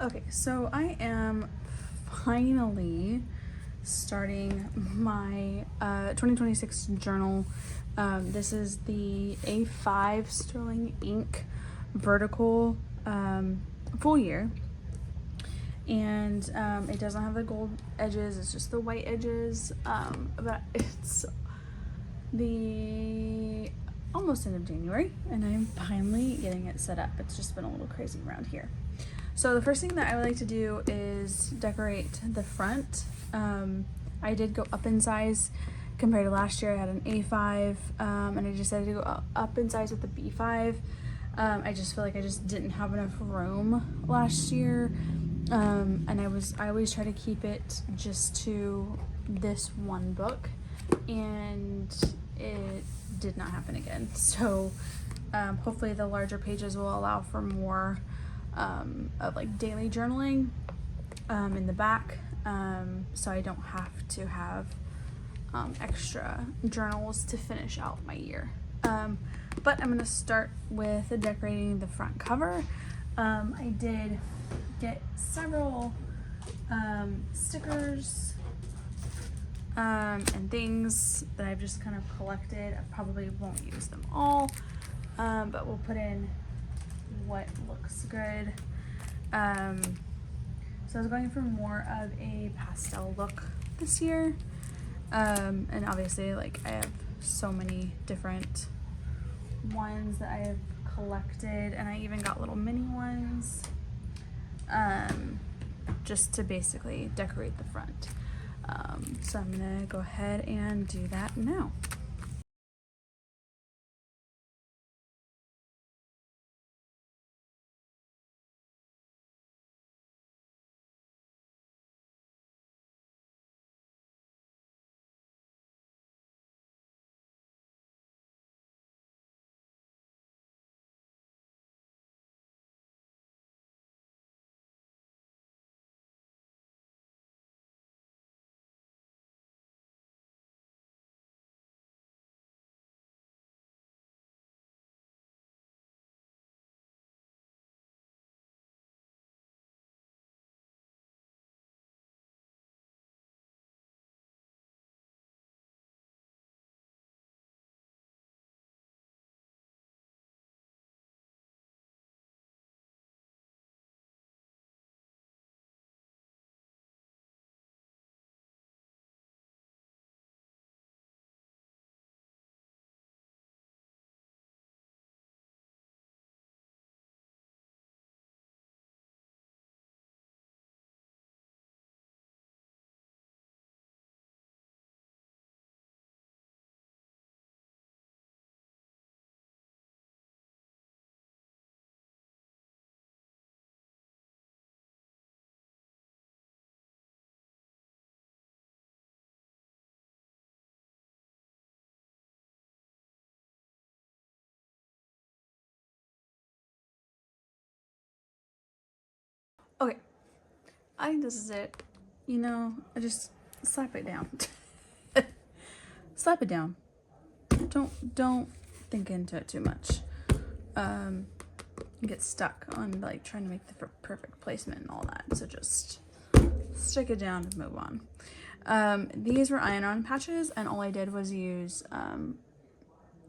Okay, so I am finally starting my 2026 journal. This is the A5 Sterling ink vertical full year. And it doesn't have the gold edges, it's just the white edges. But it's the almost end of January and I'm finally getting it set up. It's just been a little crazy around here. So the first thing that I would like to do is decorate the front. I did go up in size compared to last year. I had an A5 and I decided to go up in size with the B5. I just feel like I just didn't have enough room last year. And I always try to keep it just to this one book, and it did not happen again. So hopefully the larger pages will allow for more of like daily journaling in the back, so I don't have to have extra journals to finish out my year. But I'm gonna start with decorating the front cover. I did get several stickers and things that I've just kind of collected. I probably won't use them all, but we'll put in what looks good. So I was going for more of a pastel look this year, and obviously like I have so many different ones that I have collected, and I even got little mini ones just to basically decorate the front. So I'm gonna go ahead and do that now. Okay, I think this is it. You know, I just slap it down. Slap it down. Don't think into it too much. Get stuck on like trying to make the perfect placement and all that. So just stick it down and move on. These were iron-on patches, and all I did was use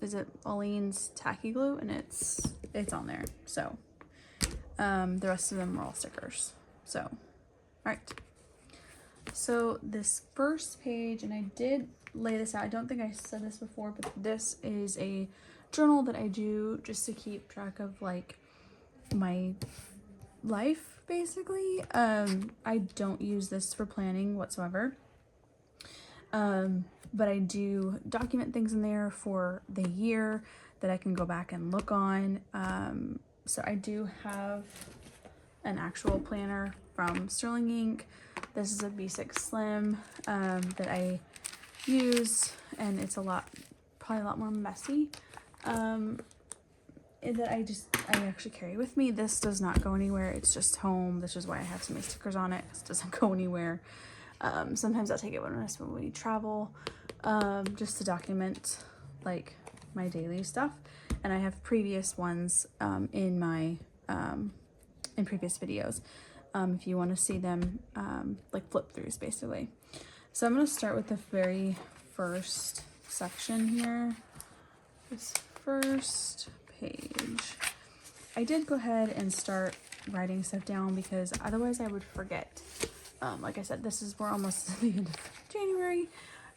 is it Olene's tacky glue, and it's on there. So the rest of them were all stickers. So all right. So this first page, and I did lay this out, I don't think I said this before, but this is a journal that I do just to keep track of like my life, basically. I don't use this for planning whatsoever, but I do document things in there for the year that I can go back and look on. So I do have an actual planner from Sterling Ink. This is a B6 Slim that I use, and it's probably a lot more messy, that I actually carry with me. This does not go anywhere. It's just home. This is why I have so many stickers on it. This doesn't go anywhere. Sometimes I'll take it when we travel, just to document like my daily stuff. And I have previous ones in my in previous videos if you want to see them like flip throughs basically. So I'm going to start with the very first section here. This first page. I did go ahead and start writing stuff down because otherwise I would forget. Like I said, we're almost at the end of January,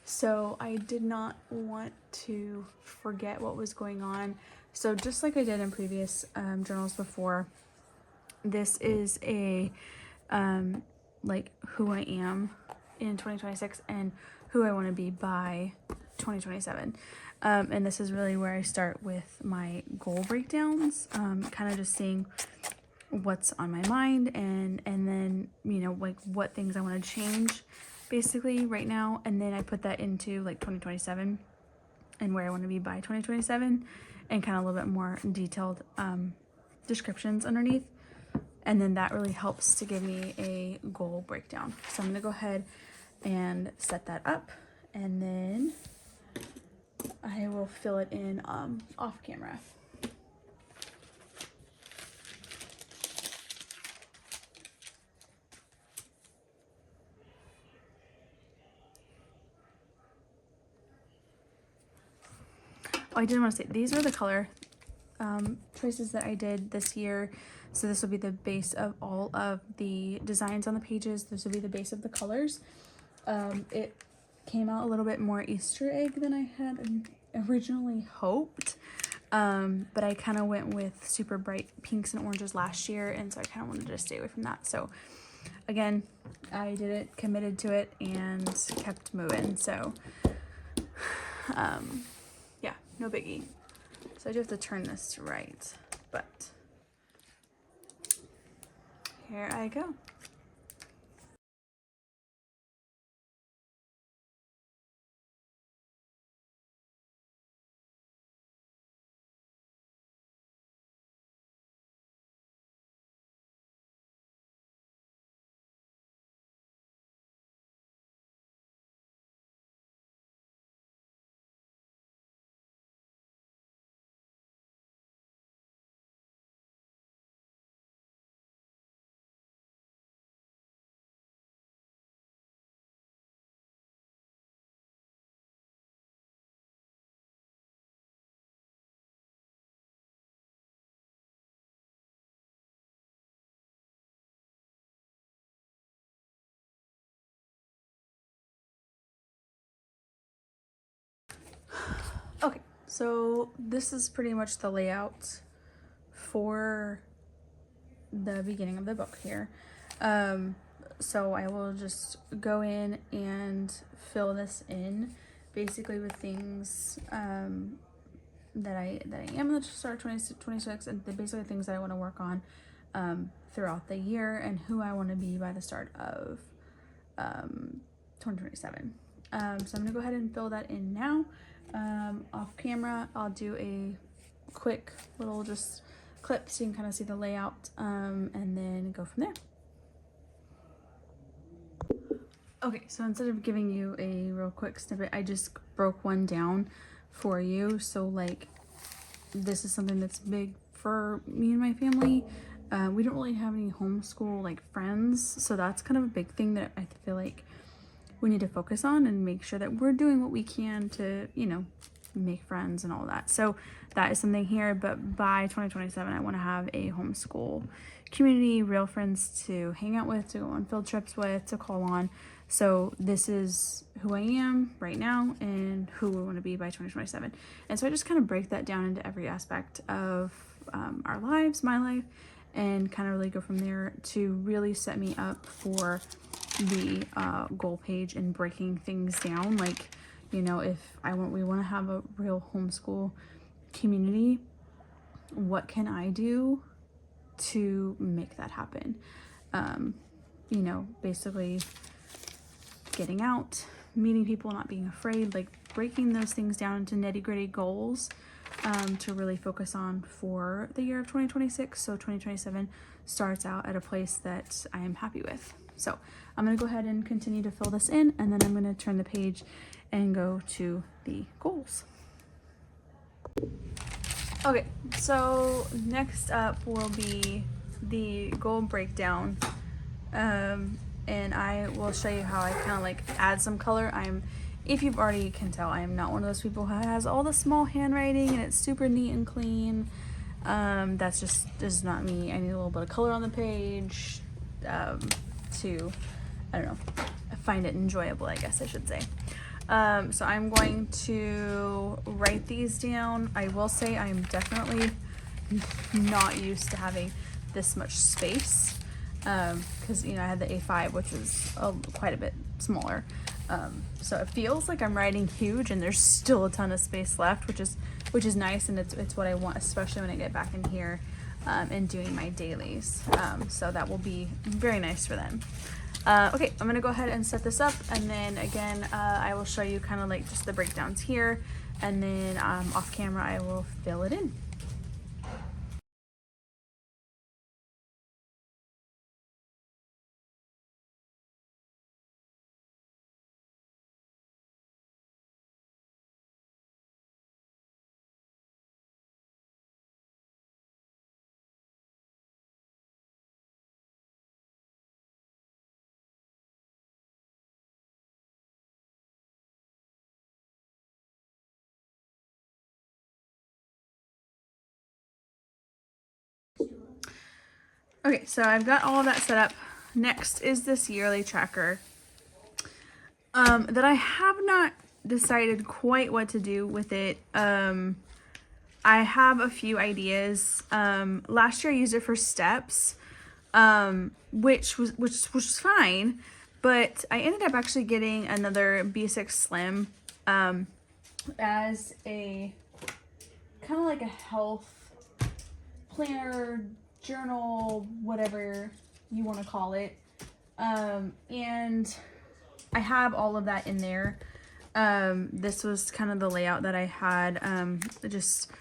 so I did not want to forget what was going on. So just like I did in previous journals before, this is a like who I am in 2026 and who I want to be by 2027. And this is really where I start with my goal breakdowns, kind of just seeing what's on my mind and then, you know, like what things I want to change basically right now. And then I put that into like 2027 and where I want to be by 2027 and kind of a little bit more detailed descriptions underneath. And then that really helps to give me a goal breakdown. So I'm going to go ahead and set that up, and then I will fill it in off camera. Oh, I did want to say, these are the color choices that I did this year. So this will be the base of all of the designs on the pages. This will be the base of the colors. It came out a little bit more Easter egg than I had originally hoped. But I kind of went with super bright pinks and oranges last year, and so I kind of wanted to stay away from that. So again, I did it, committed to it, and kept moving. So yeah, no biggie. So I do have to turn this to right, but here I go. Okay, so this is pretty much the layout for the beginning of the book here. So I will just go in and fill this in basically with things that I am at the start of 2026, and basically things that I want to work on throughout the year and who I want to be by the start of 2027. So I'm gonna go ahead and fill that in now. Off camera, I'll do a quick little just clip so you can kind of see the layout, and then go from there. Okay, so instead of giving you a real quick snippet, I just broke one down for you. So like, this is something that's big for me and my family. We don't really have any homeschool like friends, so that's kind of a big thing that I feel like we need to focus on and make sure that we're doing what we can to, you know, make friends and all that. So that is something here, but by 2027, I want to have a homeschool community, real friends to hang out with, to go on field trips with, to call on. So this is who I am right now and who we want to be by 2027. And so I just kind of break that down into every aspect of our lives, my life, and kind of really go from there to really set me up for the goal page and breaking things down. Like, you know, if we want to have a real homeschool community, what can I do to make that happen? You know, basically getting out, meeting people, not being afraid, like breaking those things down into nitty-gritty goals to really focus on for the year of 2026. So 2027 starts out at a place that I am happy with. So I'm going to go ahead and continue to fill this in, and then I'm going to turn the page and go to the goals. Okay, so next up will be the goal breakdown and I will show you how I kind of like add some color. If you've already can tell, I am not one of those people who has all the small handwriting and it's super neat and clean. That's just not me. I need a little bit of color on the page to, I don't know, find it enjoyable, I guess I should say. So I'm going to write these down. I will say I'm definitely not used to having this much space, because you know I had the A5, which was quite a bit smaller. So it feels like I'm writing huge and there's still a ton of space left, which is nice, and it's what I want, especially when I get back in here and doing my dailies. So that will be very nice for them. Okay, I'm gonna go ahead and set this up, and then again I will show you kind of like just the breakdowns here, and then off camera I will fill it in. Okay, so I've got all of that set up. Next is this yearly tracker that I have not decided quite what to do with it. I have a few ideas. Last year I used it for steps, which was fine, but I ended up actually getting another B6 Slim as a kind of like a health planner, journal, whatever you want to call it. And I have all of that in there. This was kind of the layout that I had, just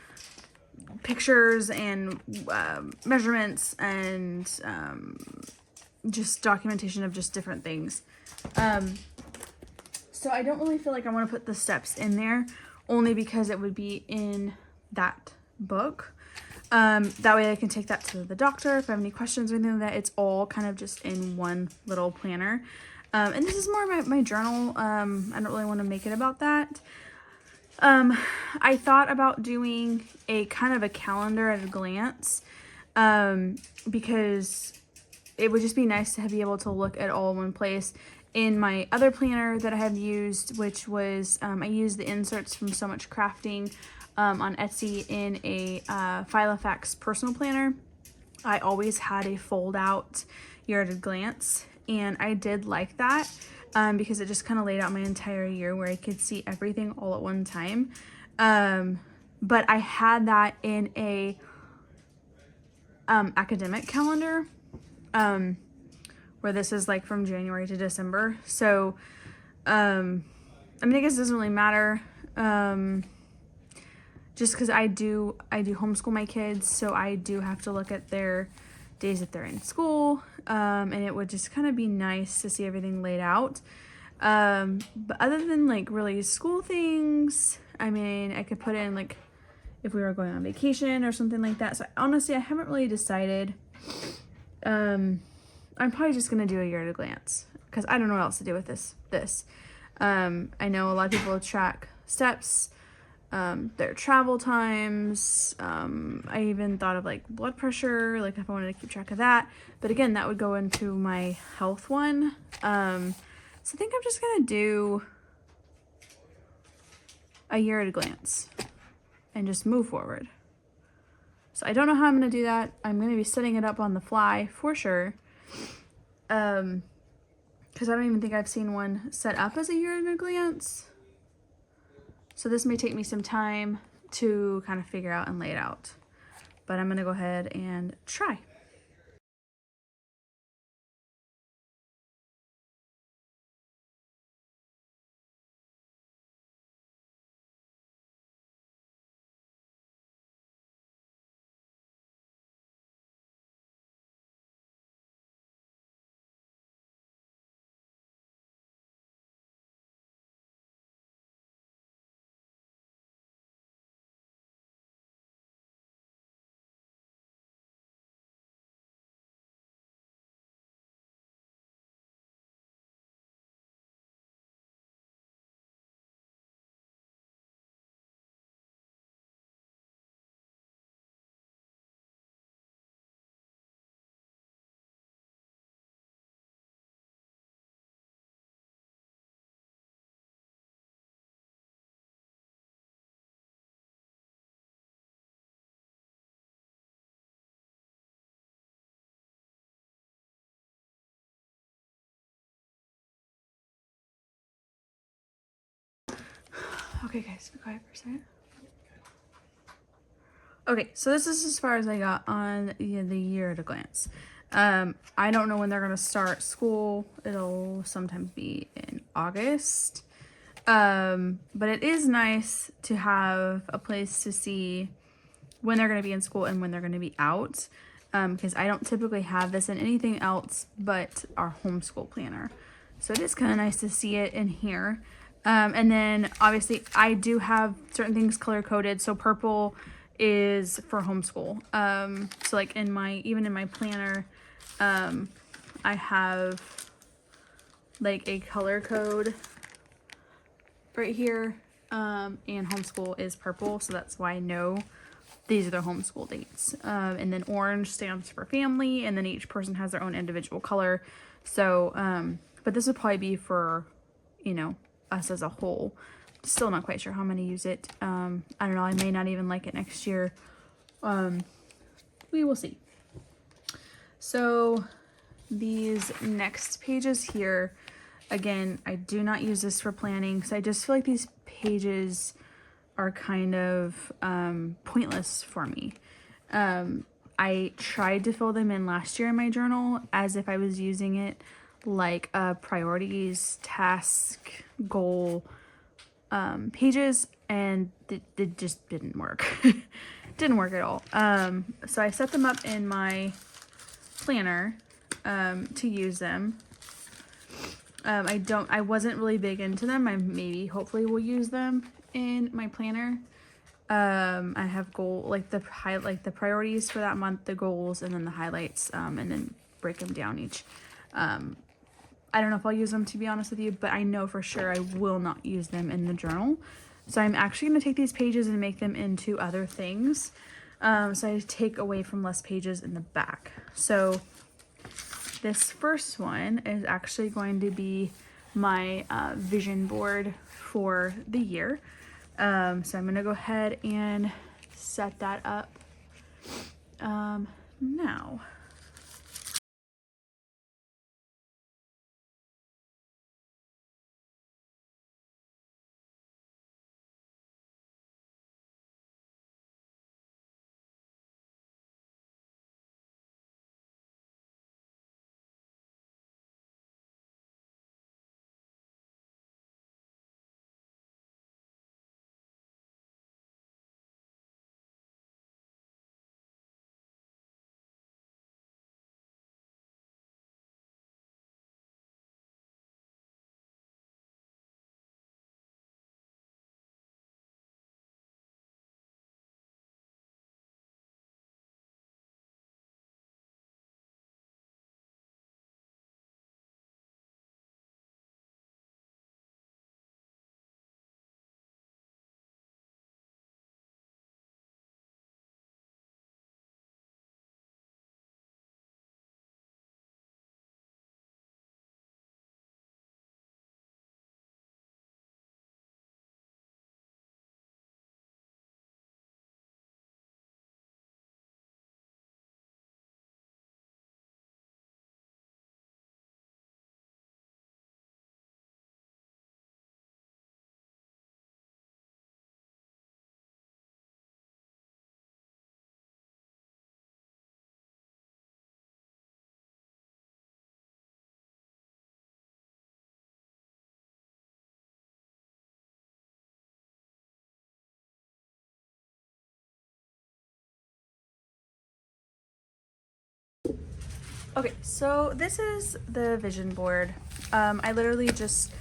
pictures and measurements and just documentation of just different things. So I don't really feel like I want to put the steps in there, only because it would be in that book. That way I can take that to the doctor if I have any questions or anything like that. It's all kind of just in one little planner. And this is more about my journal. I don't really want to make it about that. I thought about doing a kind of a calendar at a glance, because it would just be nice to be able to look at all in one place. In my other planner that I have used, which was, I used the inserts from So Much Crafting on Etsy in a Filofax personal planner. I always had a fold out year at a glance, and I did like that because it just kind of laid out my entire year where I could see everything all at one time. But I had that in a academic calendar, where this is like from January to December. So, I mean, I guess it doesn't really matter. Just because I do homeschool my kids, so I do have to look at their days that they're in school, and it would just kind of be nice to see everything laid out. But other than like really school things, I mean, I could put in like if we were going on vacation or something like that. So honestly, I haven't really decided. I'm probably just gonna do a year at a glance because I don't know what else to do with this. I know a lot of people track steps, their travel times. I even thought of like blood pressure, like if I wanted to keep track of that. But again, that would go into my health one. So I think I'm just gonna do a year at a glance and just move forward. So I don't know how I'm gonna do that. I'm gonna be setting it up on the fly for sure. Because I don't even think I've seen one set up as a year at a glance. So this may take me some time to kind of figure out and lay it out. But I'm gonna go ahead and try. Okay, guys, be quiet for a second. Okay, so this is as far as I got on the year at a glance. I don't know when they're gonna start school. It'll sometimes be in August. But it is nice to have a place to see when they're gonna be in school and when they're gonna be out. Because I don't typically have this in anything else but our homeschool planner. So it is kind of nice to see it in here. And then obviously I do have certain things color coded. So purple is for homeschool. So like even in my planner, I have like a color code right here. And homeschool is purple. So that's why I know these are their homeschool dates. And then orange stands for family, and then each person has their own individual color. So, but this would probably be for, you know, us as a whole. Still not quite sure how many use it. I don't know. I may not even like it next year. We will see. So these next pages here, again, I do not use this for planning because I just feel like these pages are kind of pointless for me. I tried to fill them in last year in my journal as if I was using it like priorities, task, goal pages, and it just didn't work. Didn't work at all. So I set them up in my planner to use them. I wasn't really big into them. I hopefully will use them in my planner. I have the priorities for that month, the goals, and then the highlights, and then break them down each. I don't know if I'll use them, to be honest with you, but I know for sure I will not use them in the journal. So I'm actually going to take these pages and make them into other things. So I take away from less pages in the back. So this first one is actually going to be my vision board for the year. So I'm going to go ahead and set that up now. Okay, so this is the vision board. I literally just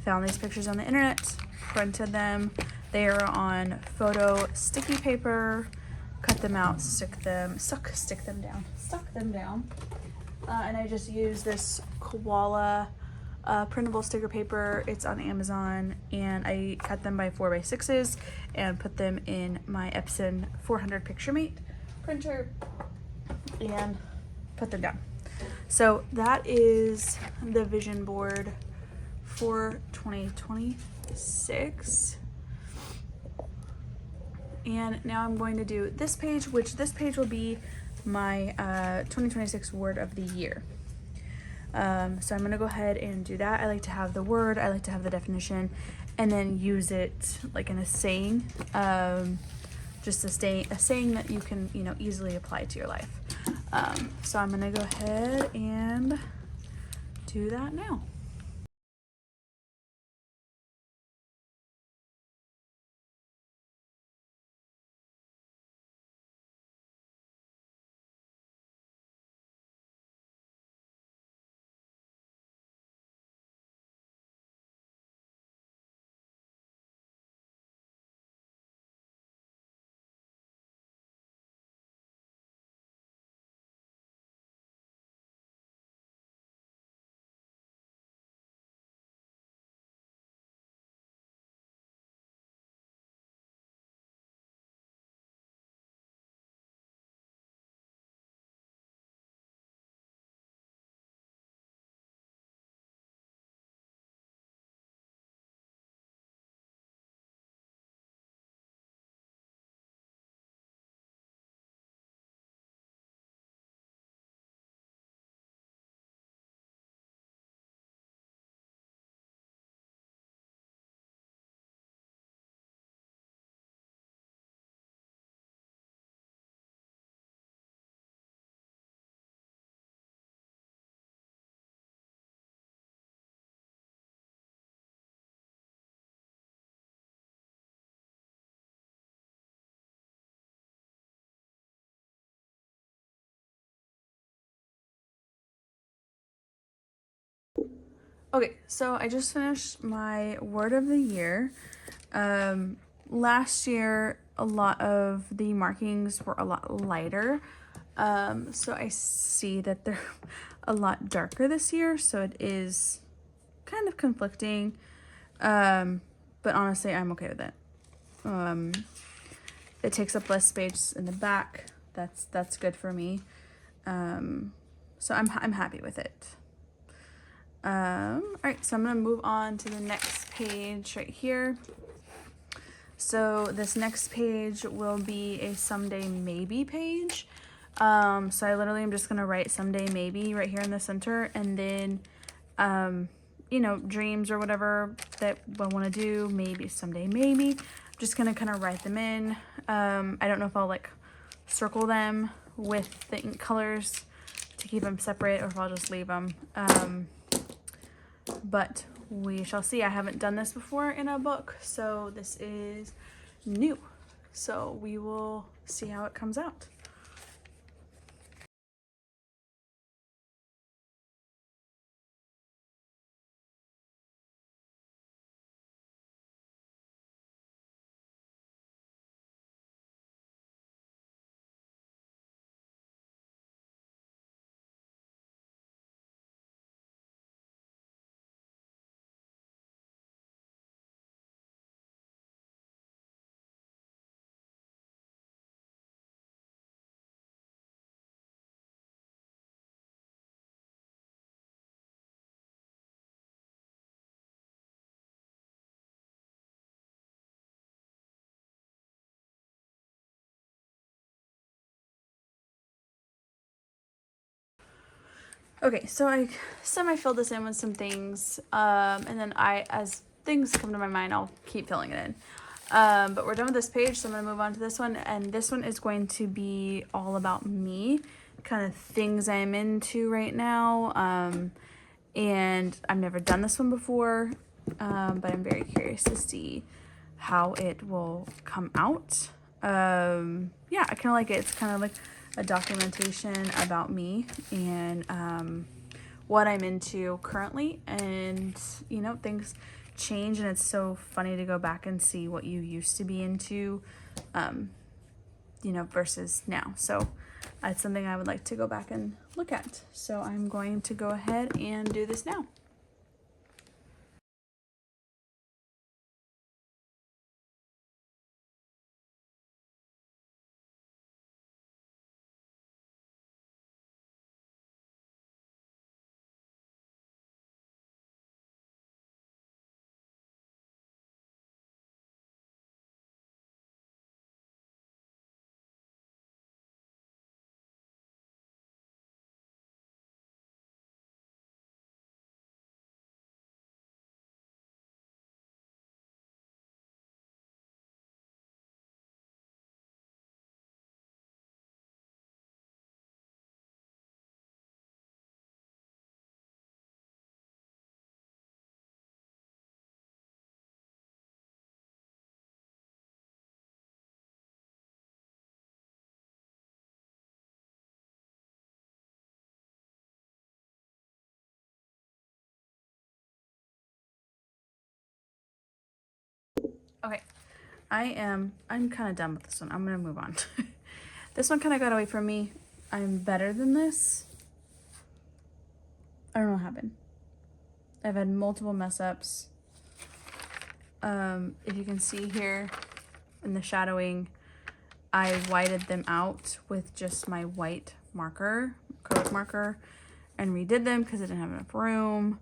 found these pictures on the internet, printed them. They are on photo sticky paper, cut them out, stuck them down. And I just use this koala printable sticker paper. It's on Amazon, and I cut them by 4x6s and put them in my Epson 400 PictureMate printer and put them down. So that is the vision board for 2026. And now I'm going to do this page, which this page will be my 2026 word of the year. So I'm going to go ahead and do that. I like to have the word, I like to have the definition, and then use it like in a saying, just a saying that you can, you know, easily apply to your life. So I'm gonna go ahead and do that now. Okay, so I just finished my word of the year. Last year, a lot of the markings were a lot lighter. So I see that they're a lot darker this year, so it is kind of conflicting. But honestly, I'm okay with it. It takes up less space in the back. That's good for me. So I'm happy with it. All right, so I'm gonna move on to the next page right here. So this next page will be a someday maybe page. So I literally am just gonna write someday maybe right here in the center, and then you know, dreams or whatever that I want to do, maybe someday maybe. I'm just gonna kind of write them in. I don't know if I'll like circle them with the ink colors to keep them separate, or if I'll just leave them. But we shall see. I haven't done this before in a book, so this is new. So we will see how it comes out. Okay, so I semi-filled this in with some things, and then as things come to my mind, I'll keep filling it in. But we're done with this page, so I'm going to move on to this one, and this one is going to be all about me, kind of things I'm into right now, and I've never done this one before, but I'm very curious to see how it will come out. Yeah, I kind of like it. It's kind of like a documentation about me and what I'm into currently, and you know, things change, and it's so funny to go back and see what you used to be into, you know, versus now. So that's something I would like to go back and look at. So I'm going to go ahead and do this now. Okay, I'm kind of done with this one. I'm gonna move on. This one kind of got away from me. I'm better than this. I don't know what happened. I've had multiple mess ups. If you can see here in the shadowing, I whited them out with just my white marker, acrylic marker, and redid them because I didn't have enough room.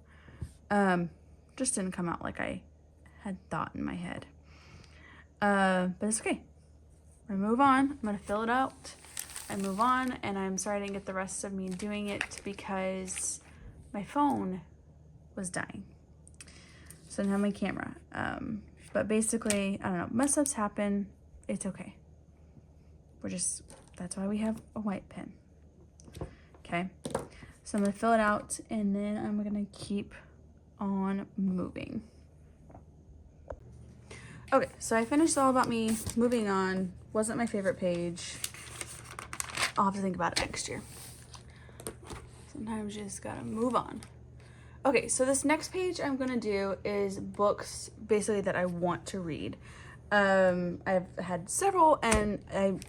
Just didn't come out like I had thought in my head. But it's okay. I'm gonna move on. I'm gonna fill it out. I move on, and I'm sorry I didn't get the rest of me doing it because my phone was dying. So I didn't have my camera. But basically, I don't know, mess ups happen. It's okay. That's why we have a white pen. Okay. So I'm gonna fill it out, and then I'm gonna keep on moving. Okay, so I finished All About Me. Moving on. Wasn't my favorite page. I'll have to think about it next year. Sometimes you just gotta move on. Okay, so this next page I'm gonna do is books basically that I want to read. I've had several, and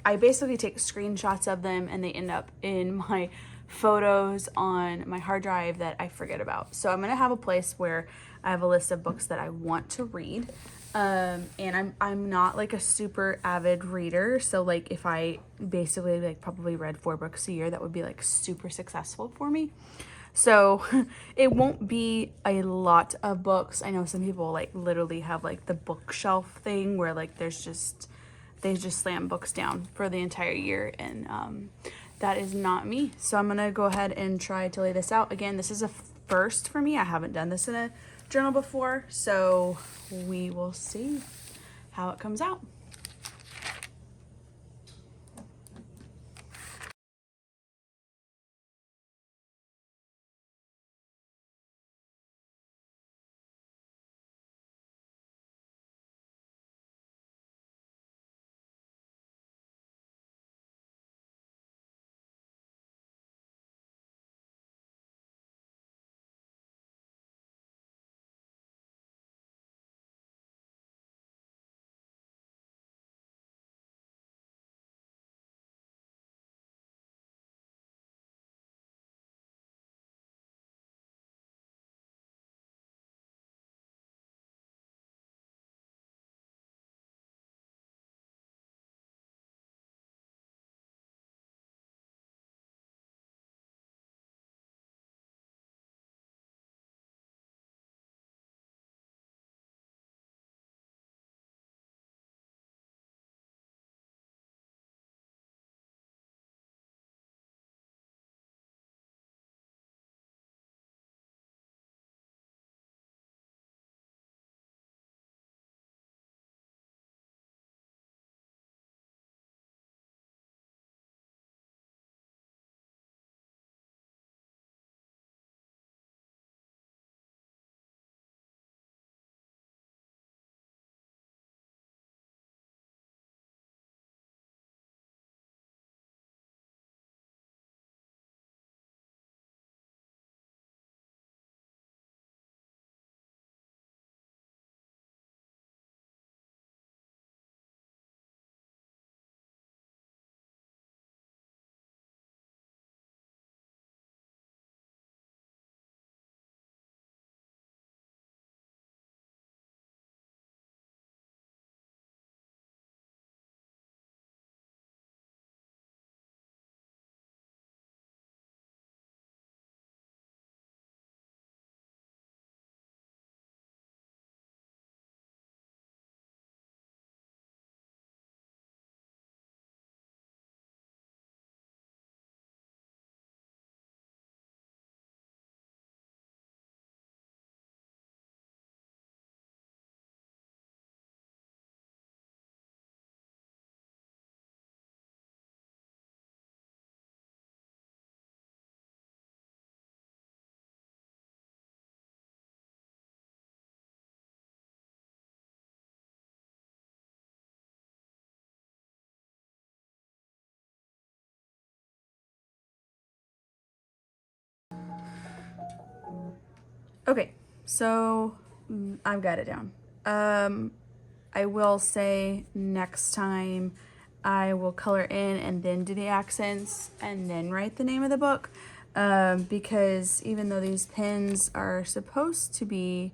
I basically take screenshots of them, and they end up in my photos on my hard drive that I forget about. So I'm gonna have a place where I have a list of books that I want to read. And I'm not like a super avid reader, so like if I basically like probably read 4 books a year, that would be like super successful for me. So it won't be a lot of books. I know some people like literally have like the bookshelf thing where like they just slam books down for the entire year, and that is not me. So I'm gonna go ahead and try to lay this out. Again, this is a first for me. I haven't done this in a journal before, so we will see how it comes out. Okay, so I've got it down. I will say next time I will color in and then do the accents and then write the name of the book, because even though these pens are supposed to be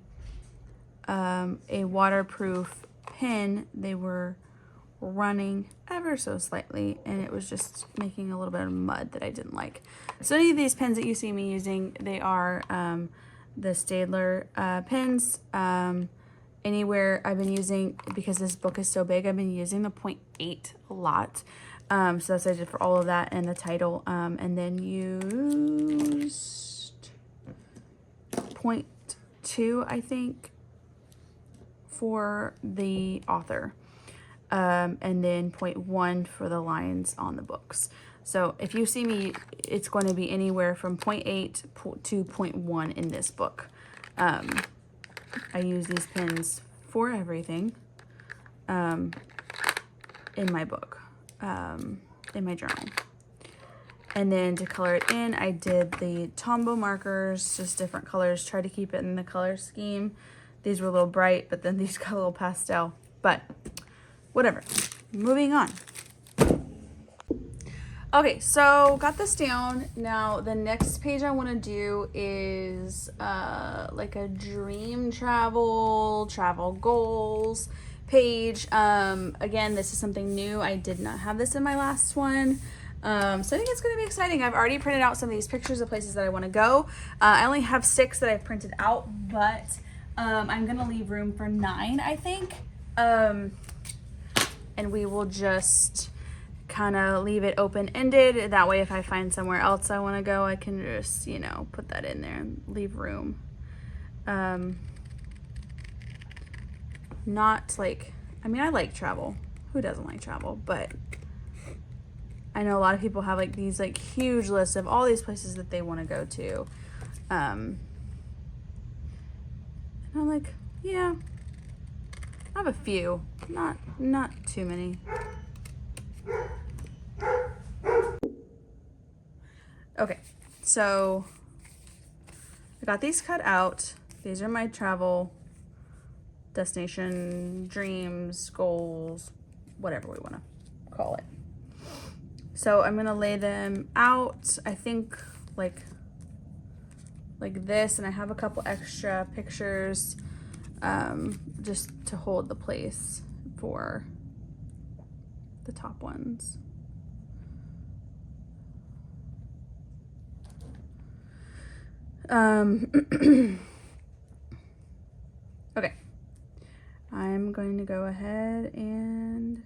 a waterproof pen, they were running ever so slightly and it was just making a little bit of mud that I didn't like. So any of these pens that you see me using, they are the Staedtler pens. Anywhere I've been using, because this book is so big, I've been using the 0.8 a lot. So that's what I did for all of that and the title. And then used 0.2, I think, for the author. And then 0.1 for the lines on the books. So if you see me, it's going to be anywhere from 0.8 to 0.1 in this book. I use these pens for everything in my book, in my journal. And then to color it in, I did the Tombow markers, just different colors, try to keep it in the color scheme. These were a little bright, but then these got a little pastel, but whatever. Moving on. Okay, so got this down. Now the next page I want to do is like a dream travel goals page. Again, this is something new. I did not have this in my last one. So I think it's going to be exciting. I've already printed out some of these pictures of places that I want to go. I only have 6 that I've printed out, but I'm going to leave room for 9, I think. And we will just kind of leave it open-ended. That way if I find somewhere else I want to go, I can just, you know, put that in there and leave room. Not like, I mean, I like travel. Who doesn't like travel? But I know a lot of people have like these like huge lists of all these places that they want to go to. And I'm like, yeah, I have a few, not too many. Okay, so I got these cut out. These are my travel destination, dreams, goals, whatever we want to call it. So I'm gonna lay them out, I think like this, and I have a couple extra pictures just to hold the place for the top ones. Okay, I'm going to go ahead and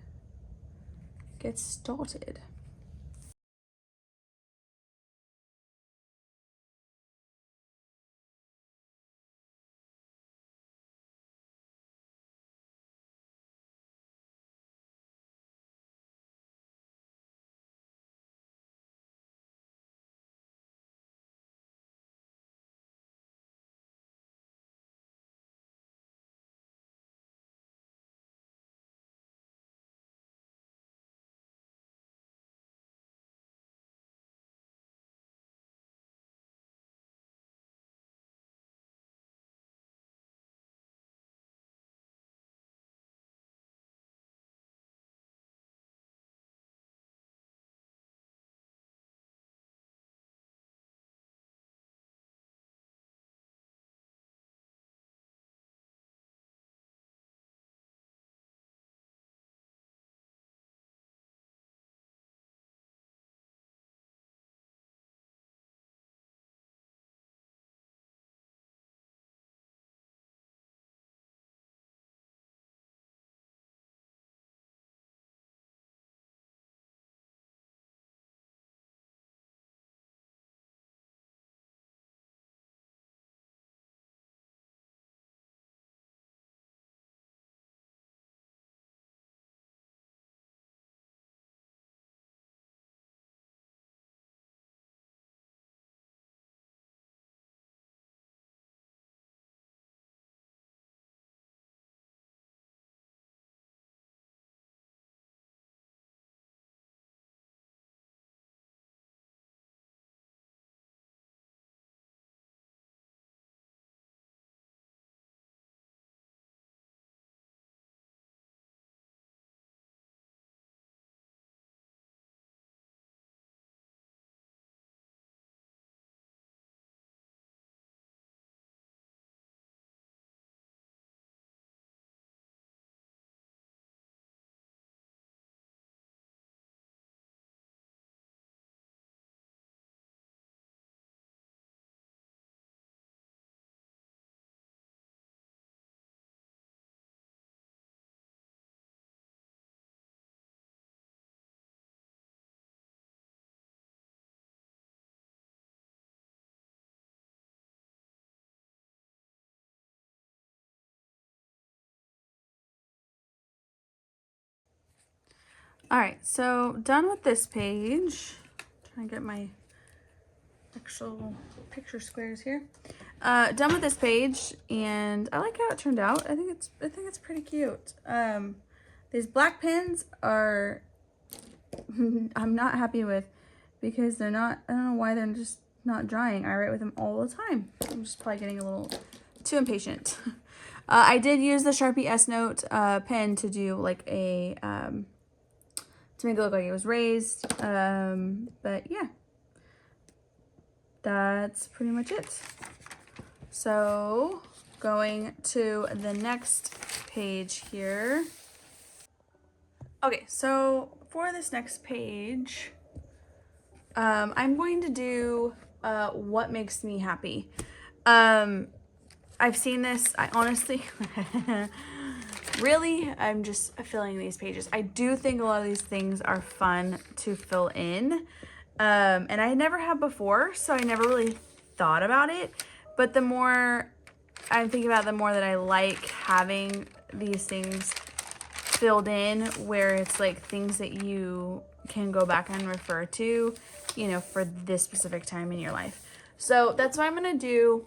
get started. All right, so done with this page. Trying to get my actual picture squares here. Done with this page, and I like how it turned out. I think it's pretty cute. These black pens are I'm not happy with because they're not. I don't know why they're just not drying. I write with them all the time. I'm just probably getting a little too impatient. I did use the Sharpie S Note pen to do like a to make it look like it was raised. But yeah, that's pretty much it. So going to the next page here. Okay, so for this next page, I'm going to do what makes me happy. I've seen this, I honestly, really, I'm just filling these pages. I do think a lot of these things are fun to fill in. And I never have before, so I never really thought about it. But the more I'm thinking about it, the more that I like having these things filled in, where it's like things that you can go back and refer to, you know, for this specific time in your life. So that's what I'm gonna do.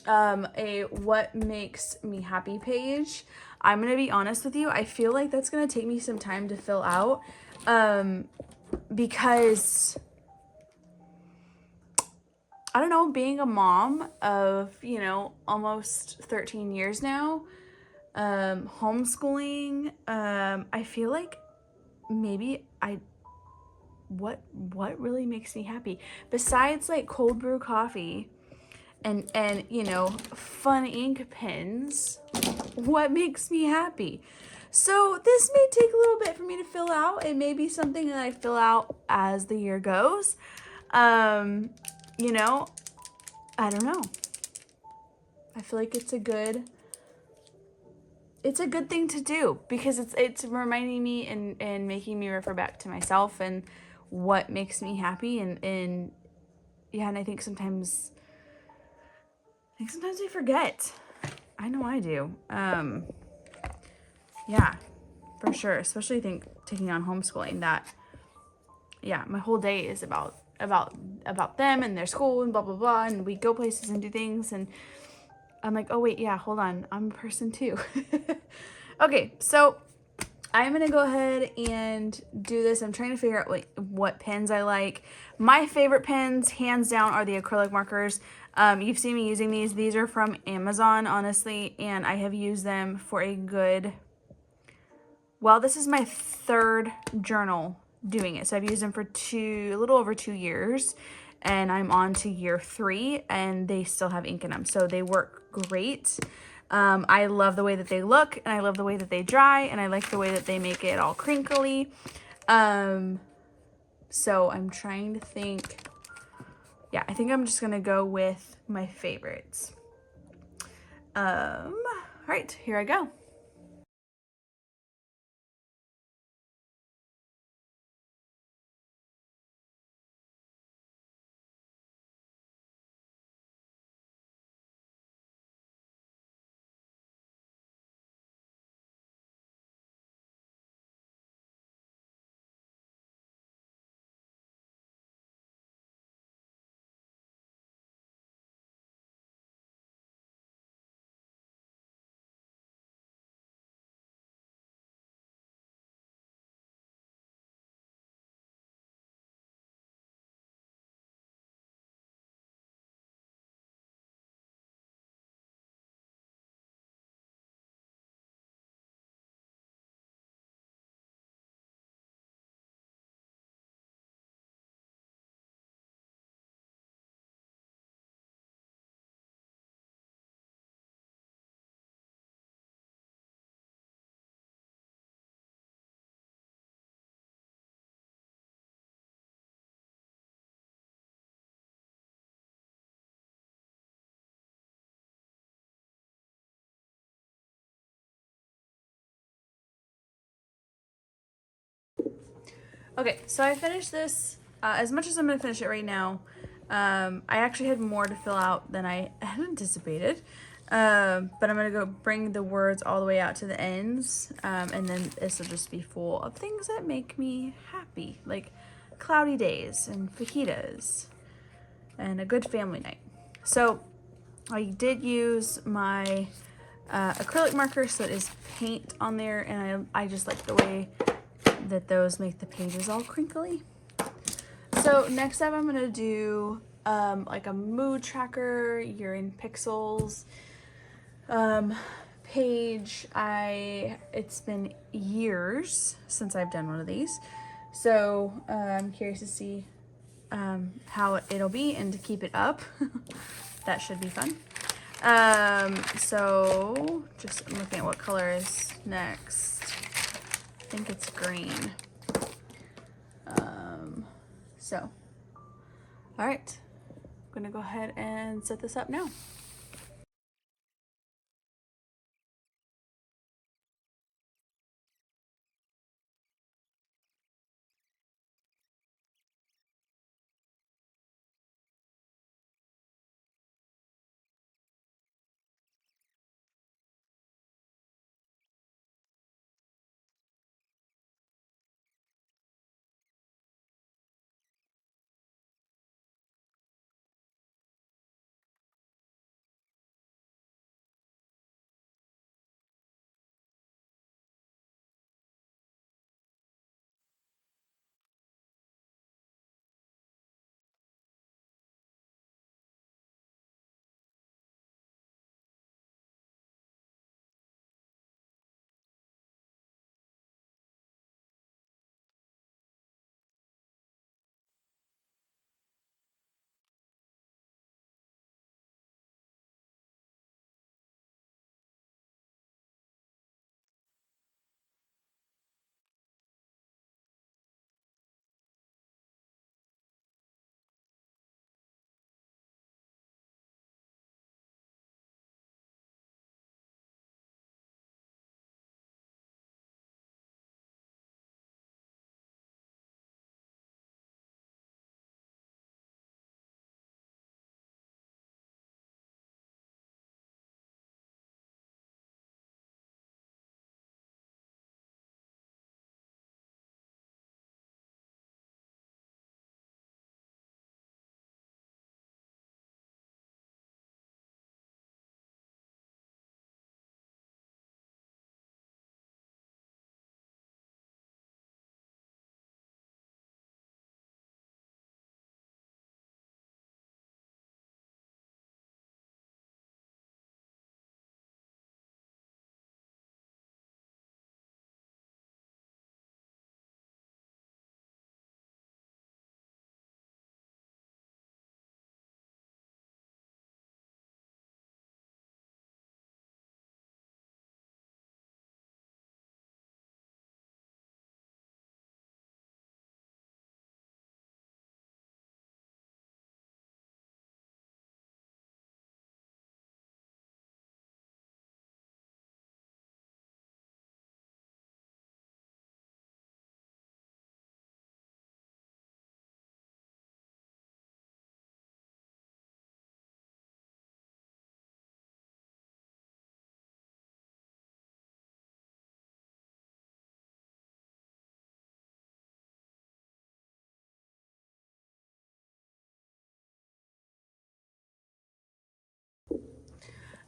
A what makes me happy page. I'm gonna be honest with you, I feel like that's gonna take me some time to fill out, because I don't know, being a mom of, you know, almost 13 years now, homeschooling, I feel like maybe what really makes me happy besides like cold brew coffee and you know, fun ink pens, what makes me happy? So this may take a little bit for me to fill out. It may be something that I fill out as the year goes. You know, I don't know. I feel like it's a good thing to do because it's reminding me and making me refer back to myself and what makes me happy and yeah, and I think sometimes we forget. I know I do. Yeah, for sure. Especially taking on homeschooling, that yeah, my whole day is about them and their school and blah blah blah, and we go places and do things, and I'm like, oh wait, yeah, hold on, I'm a person too. Okay, so I'm gonna go ahead and do this. I'm trying to figure out what pens I like. My favorite pens, hands down, are the acrylic markers. You've seen me using these. These are from Amazon, honestly, and I have used them for a good, well, this is my third journal doing it. So I've used them for a little over 2 years, and I'm on to year 3, and they still have ink in them. So they work great. I love the way that they look, and I love the way that they dry, and I like the way that they make it all crinkly. So I'm trying to think. Yeah, I think I'm just gonna go with my favorites. All right, here I go. Okay, so I finished this. As much as I'm gonna finish it right now, I actually had more to fill out than I had anticipated. But I'm gonna go bring the words all the way out to the ends, and then this will just be full of things that make me happy, like cloudy days and fajitas and a good family night. So I did use my acrylic marker, so it is paint on there, and I just like the way that those make the pages all crinkly. So next up I'm gonna do like a mood tracker. You're in pixels page. It's been years since I've done one of these, so I'm curious to see how it'll be and to keep it up. That should be fun. So just looking at what color is next. I think it's green. So all right, I'm gonna go ahead and set this up now.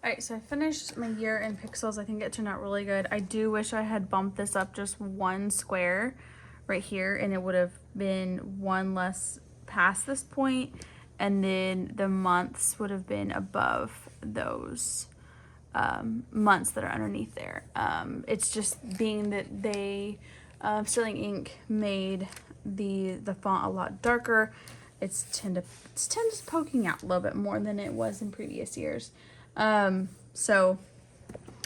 All right, so I finished my year in pixels. I think it turned out really good. I do wish I had bumped this up just one square right here, and it would have been one less past this point, and then the months would have been above those months that are underneath there. It's just being that they Sterling ink made the font a lot darker. It's tend to poking out a little bit more than it was in previous years. So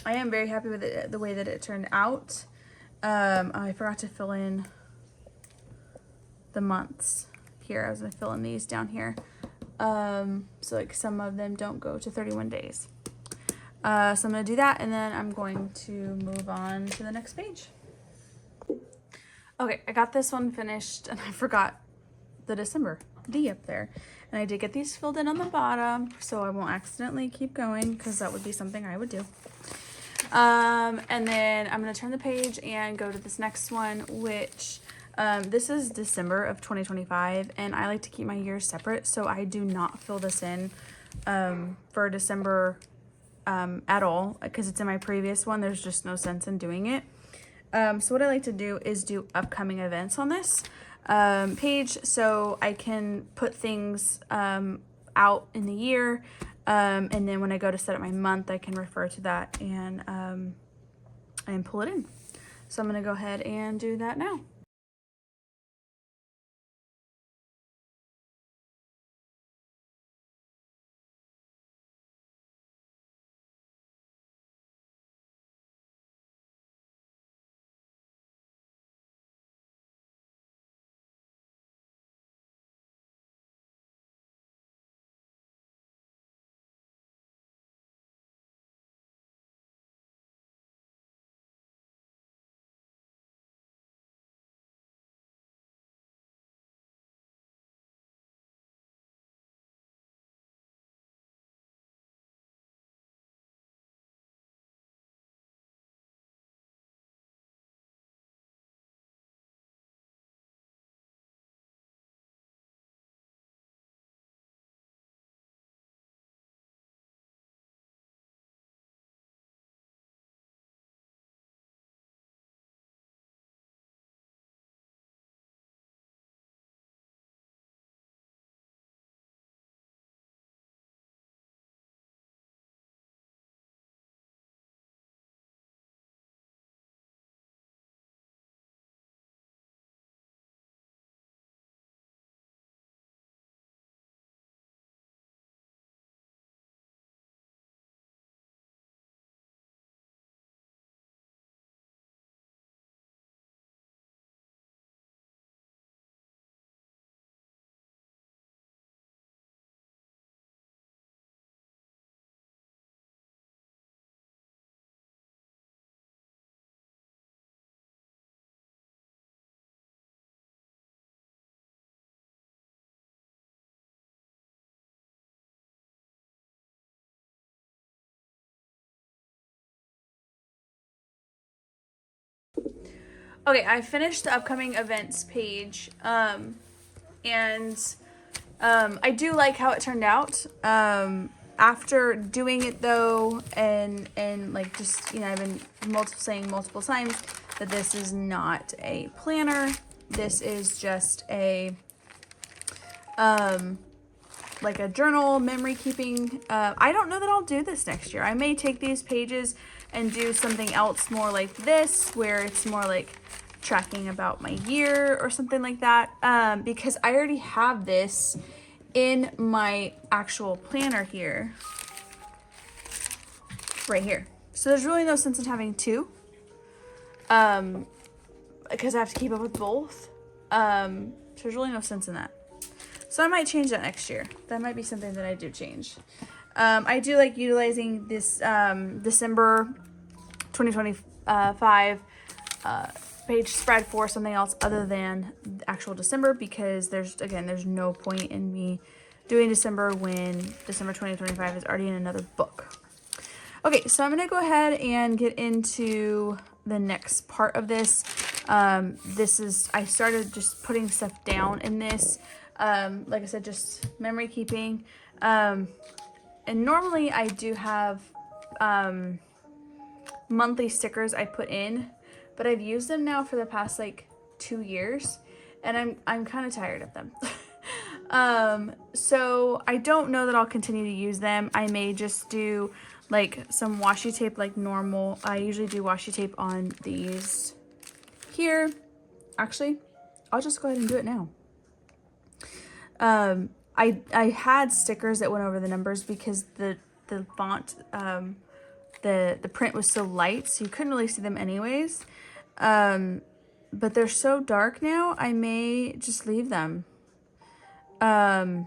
I am very happy with it, the way that it turned out. I forgot to fill in the months here. I was gonna fill in these down here. So like some of them don't go to 31 days. So I'm gonna do that, and then I'm going to move on to the next page. Okay, I got this one finished, and I forgot the December. D up there. And I did get these filled in on the bottom, so I won't accidentally keep going, because that would be something I would do. And then I'm going to turn the page and go to this next one, which this is December of 2025, and I like to keep my years separate, so I do not fill this in for December at all, because it's in my previous one. There's just no sense in doing it. So what I like to do is do upcoming events on this page, so I can put things out in the year, and then when I go to set up my month, I can refer to that and pull it in. So I'm going to go ahead and do that now. Okay, I finished the upcoming events page, and I do like how it turned out. After doing it though, and like just, you know, I've been saying multiple times that this is not a planner. This is just a like a journal, memory keeping. I don't know that I'll do this next year. I may take these pages and do something else more like this, where it's more like tracking about my year or something like that, because I already have this in my actual planner here, right here. So there's really no sense in having two, because I have to keep up with both. So there's really no sense in that. So I might change that next year. That might be something that I do change. I do like utilizing this December 2025 page spread for something else other than actual December, because there's no point in me doing December when December 2025 is already in another book. Okay, so I'm going to go ahead and get into the next part of this. I started just putting stuff down in this. Like I said, just memory keeping. And normally I do have monthly stickers I put in, but I've used them now for the past like 2 years, and I'm kind of tired of them. So I don't know that I'll continue to use them. I may just do like some washi tape like normal. I usually do washi tape on these here. Actually, I'll just go ahead and do it now. I had stickers that went over the numbers because the font, the print was so light, so you couldn't really see them anyways. But they're so dark now, I may just leave them. Yeah,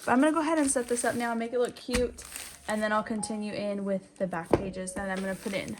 I'm gonna go ahead and set this up now and make it look cute, and then I'll continue in with the back pages that I'm gonna put in.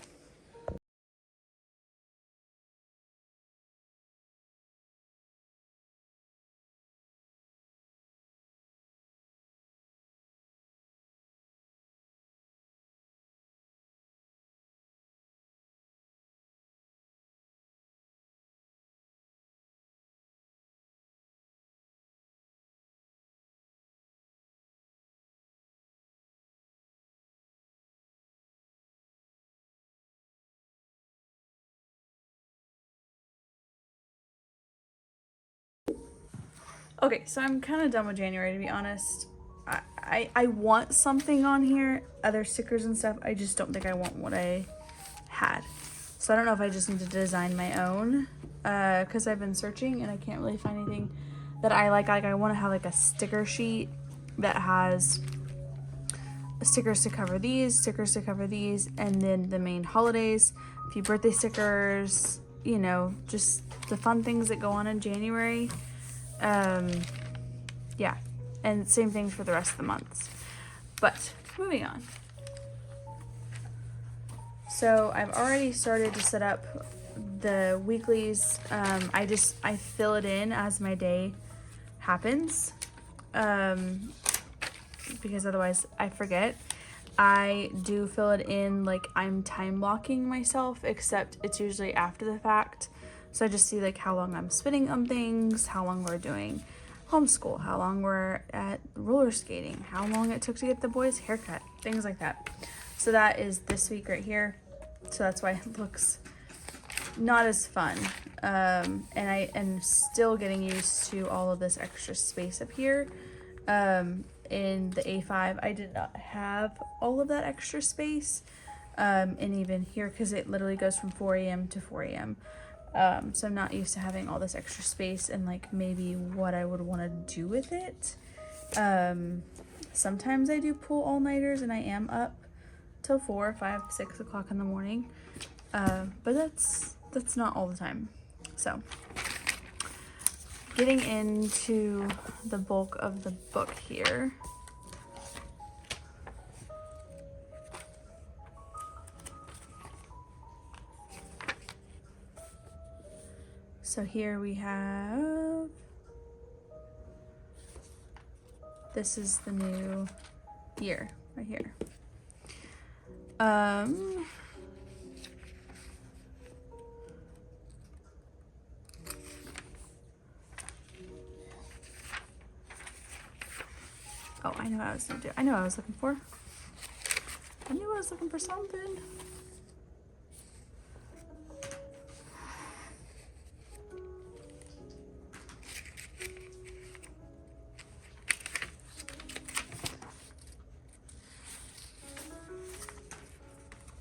Okay, so I'm kind of done with January, to be honest. I want something on here, other stickers and stuff. I just don't think I want what I had. So I don't know if I just need to design my own, because I've been searching and I can't really find anything that I like. Like I want to have like a sticker sheet that has stickers to cover these, stickers to cover these, and then the main holidays, a few birthday stickers, you know, just the fun things that go on in January. Yeah, and same thing for the rest of the months. But moving on. So I've already started to set up the weeklies. I fill it in as my day happens, because otherwise I forget. I do fill it in like I'm time blocking myself, except it's usually after the fact. So I just see like how long I'm spending on things, how long we're doing homeschool, how long we're at roller skating, how long it took to get the boys' haircut, things like that. So that is this week right here. So that's why it looks not as fun. And I am still getting used to all of this extra space up here. In the A5, I did not have all of that extra space. And even here, because it literally goes from 4 a.m. to 4 a.m. So I'm not used to having all this extra space and like maybe what I would want to do with it. Sometimes I do pool all-nighters and I am up till 4, 5, 6 o'clock in the morning. But that's not all the time. So getting into the bulk of the book here. So here we have, this is the new year right here. Oh, I know what I was gonna do. I know what I was looking for. I knew I was looking for something.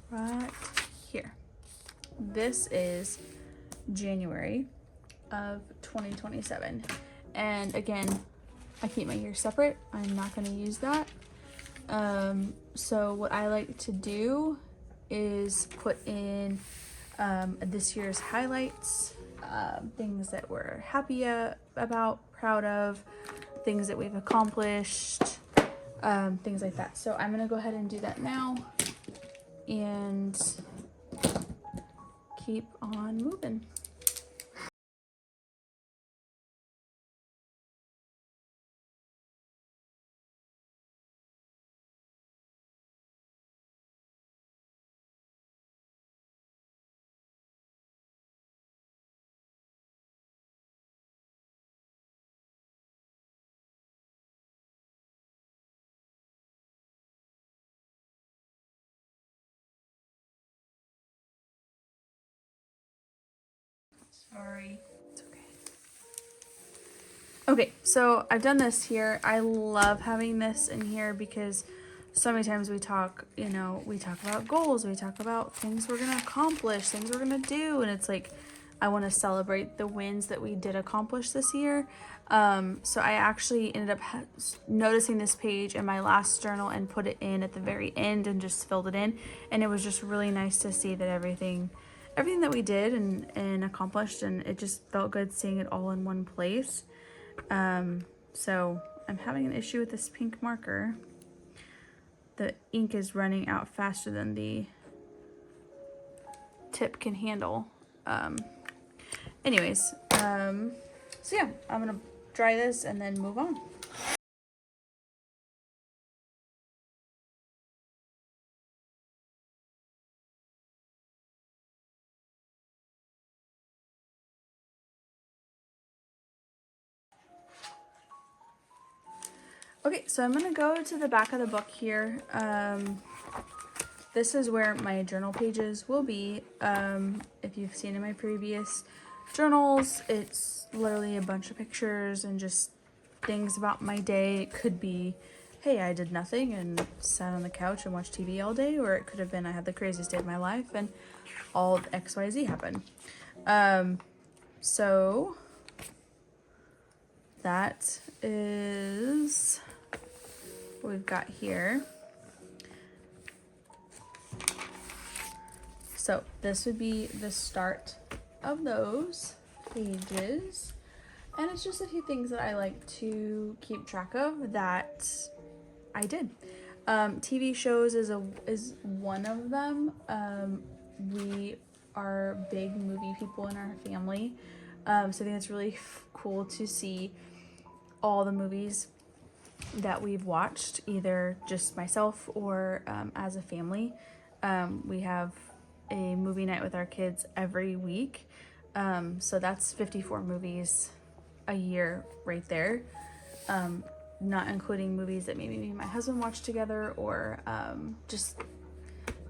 Right here. This is January of 2027. And again, I keep my years separate. I'm not going to use that. So what I like to do is put in this year's highlights, things that we're happy about, proud of, things that we've accomplished, things like that. So I'm going to go ahead and do that now and keep on moving. Sorry. It's okay. Okay, so I've done this here. I love having this in here because so many times we talk, you know, we talk about goals, we talk about things we're gonna accomplish, things we're gonna do, and it's like I want to celebrate the wins that we did accomplish this year. So I actually ended up noticing this page in my last journal and put it in at the very end and just filled it in, and it was just really nice to see that everything that we did and accomplished, and it just felt good seeing it all in one place. So I'm having an issue with this pink marker. The ink is running out faster than the tip can handle. Anyways, so yeah, I'm gonna dry this and then move on. Okay, so I'm gonna go to the back of the book here. This is where my journal pages will be. If you've seen in my previous journals, it's literally a bunch of pictures and just things about my day. It could be, hey, I did nothing and sat on the couch and watched TV all day, or it could have been I had the craziest day of my life and all XYZ happened. So that is what we've got here. So this would be the start of those pages. And it's just a few things that I like to keep track of that I did. TV shows is one of them. We are big movie people in our family. So I think it's really cool to see all the movies that we've watched, either just myself or as a family. We have a movie night with our kids every week. So that's 54 movies a year right there. Not including movies that maybe me and my husband watch together, or just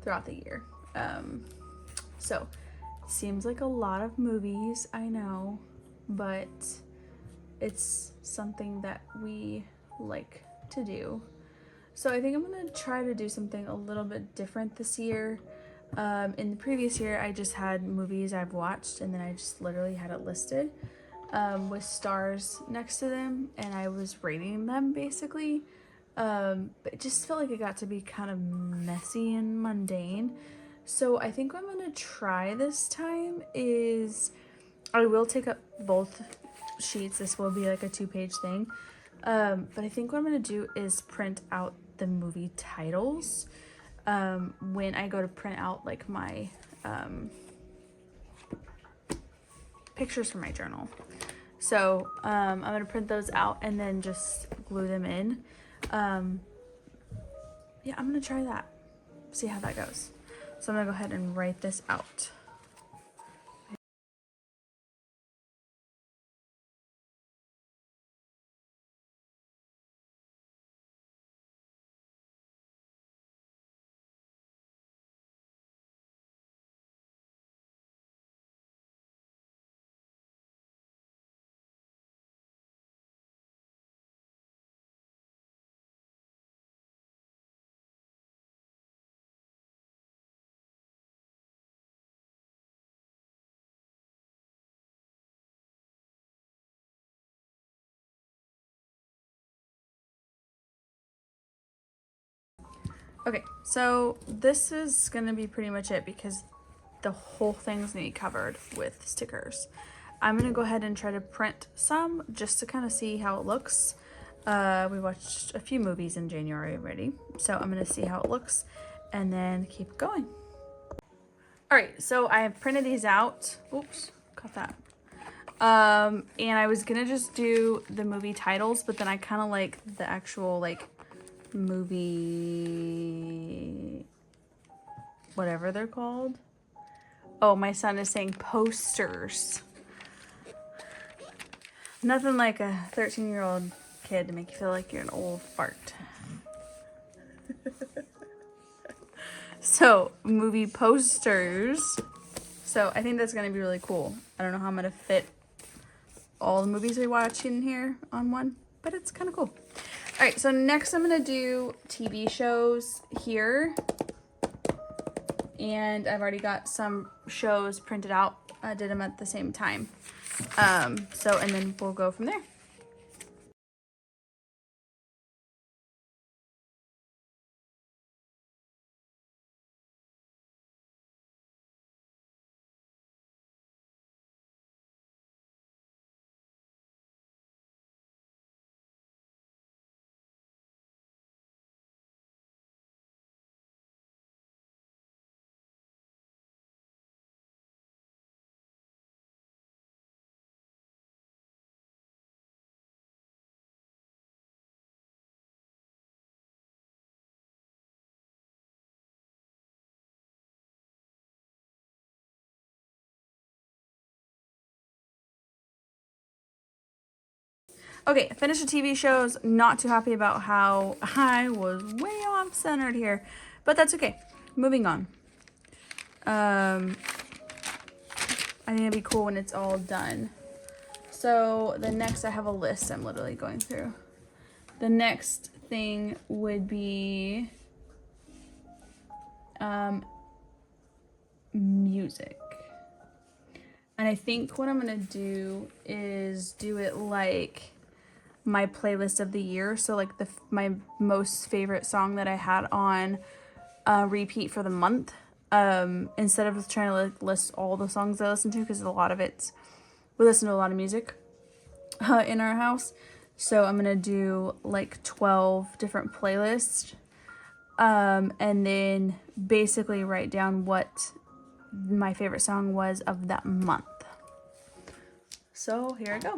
throughout the year. So it seems like a lot of movies, I know, but it's something that we like to do. So I think I'm gonna try to do something a little bit different this year. In the previous year, I just had movies I've watched, and then I just literally had it listed with stars next to them, and I was rating them basically. But it just felt like it got to be kind of messy and mundane. So I think what I'm gonna try this time is I will take up both sheets. This will be like a 2-page thing. But I think what I'm gonna do is print out the movie titles when I go to print out like my pictures for my journal. So I'm gonna print those out and then just glue them in. Yeah, I'm gonna try that, see how that goes. So I'm gonna go ahead and write this out. Okay, so this is gonna be pretty much it because the whole thing's gonna be covered with stickers. I'm gonna go ahead and try to print some just to kind of see how it looks. We watched a few movies in January already, so I'm gonna see how it looks and then keep going. All right, so I have printed these out. Oops, cut that. And I was gonna just do the movie titles, but then I kind of like the actual like movie, whatever they're called. Oh, my son is saying posters. Nothing like a 13-year-old kid to make you feel like you're an old fart. So, movie posters. So, I think that's going to be really cool. I don't know how I'm going to fit all the movies we watch in here on one, but it's kind of cool. All right, so next I'm going to do TV shows here. And I've already got some shows printed out. I did them at the same time. And then we'll go from there. Okay, finished the TV shows. Not too happy about how I was way off centered here, but that's okay. Moving on. I think it'd be cool when it's all done. So the next, I have a list I'm literally going through. The next thing would be music. And I think what I'm gonna do is do it like my playlist of the year. So like my most favorite song that I had on repeat for the month. Instead of trying to like list all the songs I listen to, because a lot of it's, we listen to a lot of music in our house. So I'm gonna do like 12 different playlists, and then basically write down what my favorite song was of that month. So here I go.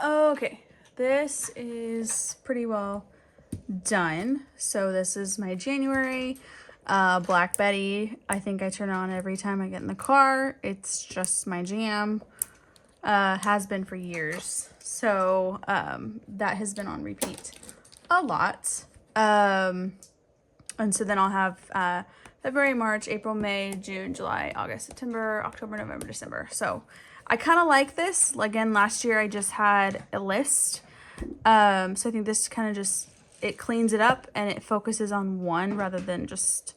Okay, this is pretty well done. So this is my January. Black Betty, I think I turn on every time I get in the car. It's just my jam. Has been for years. So that has been on repeat a lot. And so then I'll have February, March, April, May, June, July, August, September, October, November, December. So I kind of like this. Again, last year I just had a list. So I think this kind of just, it cleans it up and it focuses on one rather than just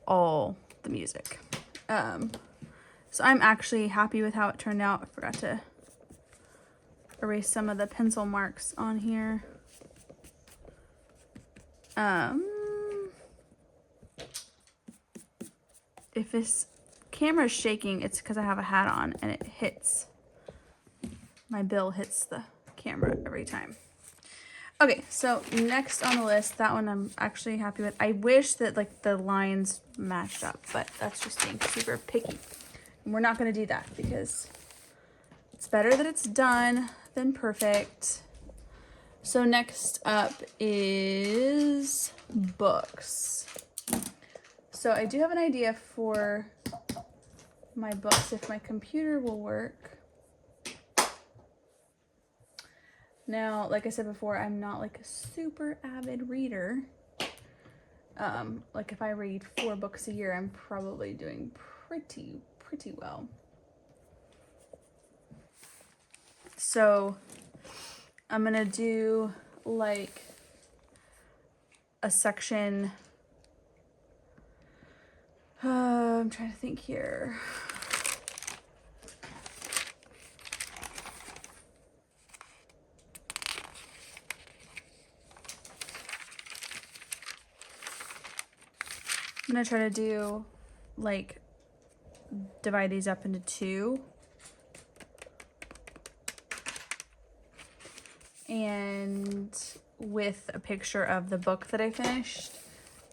all the music. So I'm actually happy with how it turned out. I forgot to erase some of the pencil marks on here. If this camera's shaking, it's because I have a hat on and it hits, my bill hits the camera every time. Okay, so next on the list, that one I'm actually happy with. I wish that like the lines matched up, but that's just being super picky. And we're not gonna do that because it's better that it's done than perfect. So next up is books. So I do have an idea for my books if my computer will work. Now, like I said before, I'm not like a super avid reader. Like if I read 4 books a year, I'm probably doing pretty well. So I'm gonna do like a section. I'm trying to think here. I'm gonna try to do like divide these up into two. And with a picture of the book that I finished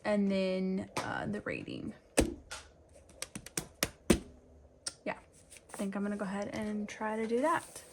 and then the rating. Yeah, I think I'm gonna go ahead and try to do that.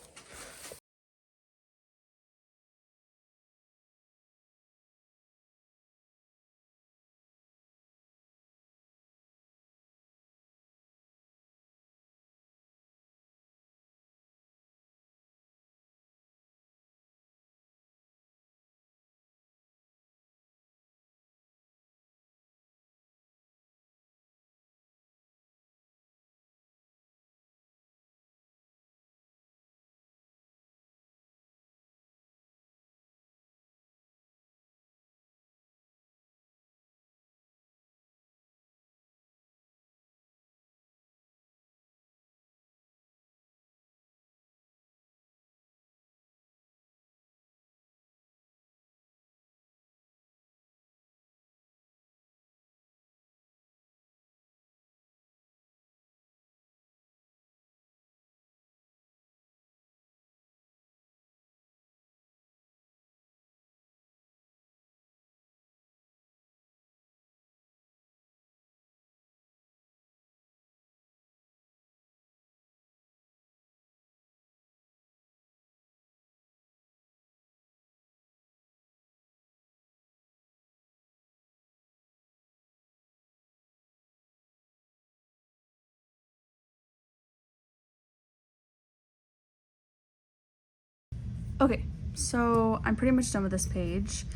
Okay, so I'm pretty much done with this page.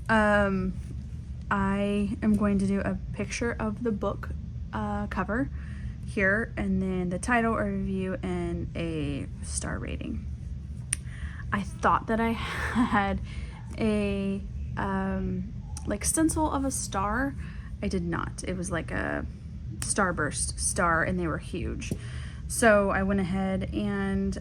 I am going to do a picture of the book cover here, and then the title, a review, and a star rating. I thought that I had a like stencil of a star. I did not. It was like a starburst star, and they were huge. So I went ahead and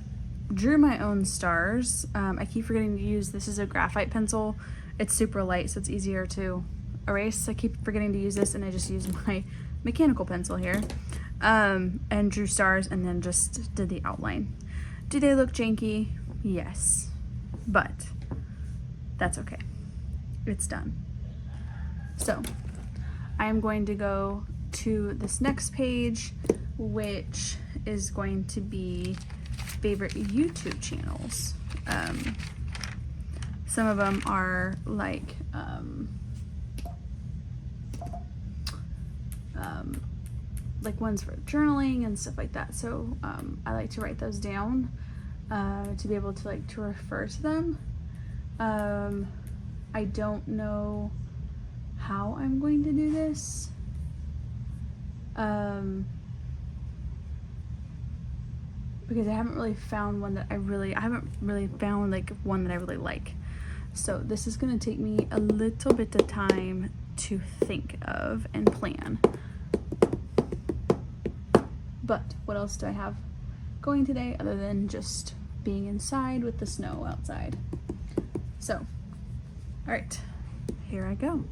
drew my own stars. I keep forgetting to use, this is a graphite pencil. It's super light, so it's easier to erase. I keep forgetting to use this, and I just use my mechanical pencil here, and drew stars, and then just did the outline. Do they look janky? Yes, but that's okay. It's done. So I am going to go to this next page, which is going to be favorite YouTube channels. Some of them are like ones for journaling and stuff like that. So I like to write those down to be able to like to refer to them. I don't know how I'm going to do this. Because I haven't really found one that I haven't really found like one that I really like. So this is gonna take me a little bit of time to think of and plan. But what else do I have going today other than just being inside with the snow outside? So, all right, here I go.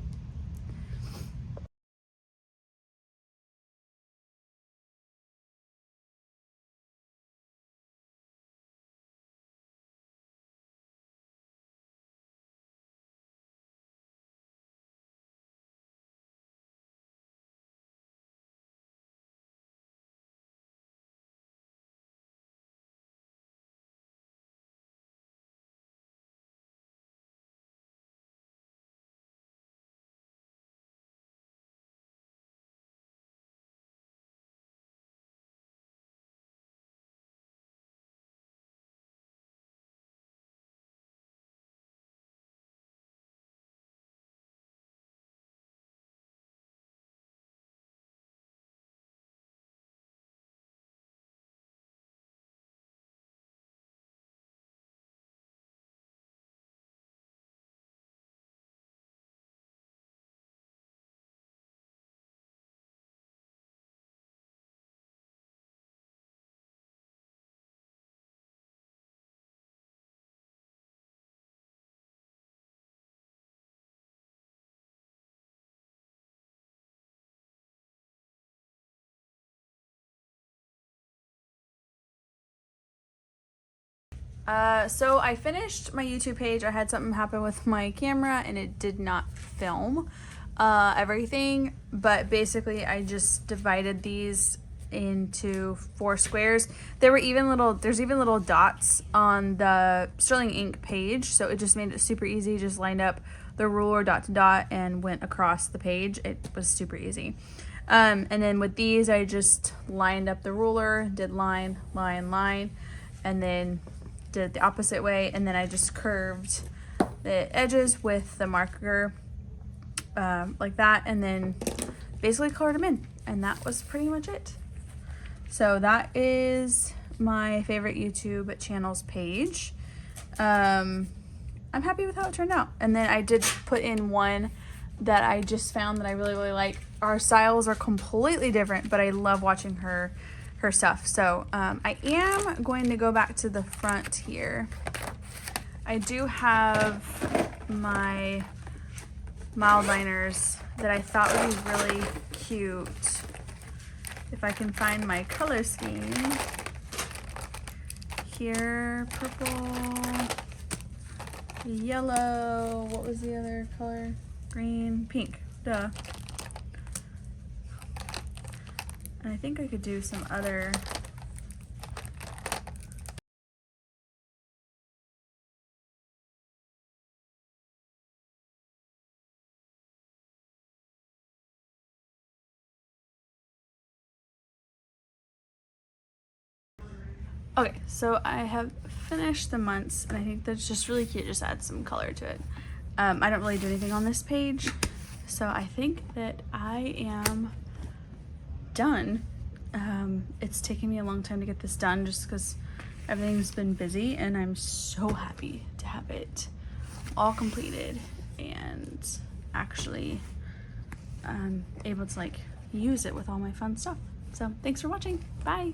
So I finished my YouTube page. I had something happen with my camera and it did not film everything, but basically I just divided these into 4 squares. There's even little dots on the Sterling ink page, so it just made it super easy. Just lined up the ruler dot to dot and went across the page. It was super easy. And then with these, I just lined up the ruler, did line, line, line, and then did it the opposite way, and then I just curved the edges with the marker like that, and then basically colored them in, and that was pretty much it. So that is my favorite YouTube channels page. I'm happy with how it turned out. And then I did put in one that I just found that I really, really like. Our styles are completely different, but I love watching her stuff. So I am going to go back to the front here. I do have my mild liners that I thought would be really cute. If I can find my color scheme. Here, purple, yellow, what was the other color? Green, pink, duh. And I think I could do some other. Okay, so I have finished the months, and I think that's just really cute. Just add some color to it. I don't really do anything on this page, so I think that I am done. It's taken me a long time to get this done just because everything's been busy, and I'm so happy to have it all completed and actually able to like use it with all my fun stuff. So thanks for watching. Bye.